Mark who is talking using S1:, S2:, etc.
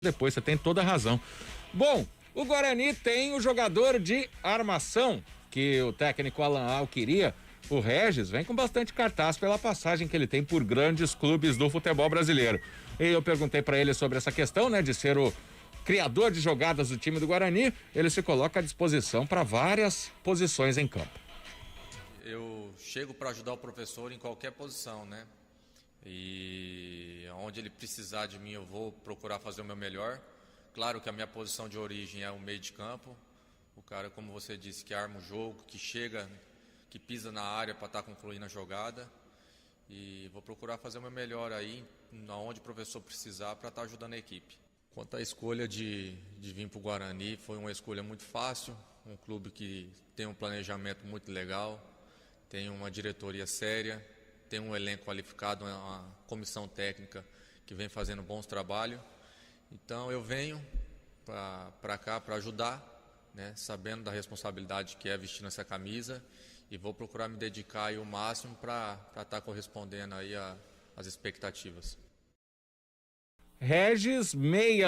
S1: Depois, você tem toda a razão. Bom, o Guarani tem o jogador de armação que o técnico Alan Al queria. O Regis vem com bastante cartaz pela passagem que ele tem por grandes clubes do futebol brasileiro. E eu perguntei para ele sobre essa questão, né, de ser o criador de jogadas do time do Guarani. Ele se coloca à disposição para várias posições em campo.
S2: Eu chego para ajudar o professor em qualquer posição, né? E onde ele precisar de mim eu vou procurar fazer o meu melhor. Claro que a minha posição de origem é o meio de campo. O cara, como você disse, que arma o jogo, que chega, que pisa na área para estar concluindo a jogada. E vou procurar fazer o meu melhor aí, onde o professor precisar, para estar ajudando a equipe. Quanto à escolha de vir para o Guarani, foi uma escolha muito fácil. Um clube que tem um planejamento muito legal, tem uma diretoria séria, tem um elenco qualificado, uma comissão técnica que vem fazendo bons trabalhos. Então eu venho para cá para ajudar, né, sabendo da responsabilidade que é vestir essa camisa, e vou procurar me dedicar aí o máximo para estar correspondendo aí às expectativas.
S1: Regis, meia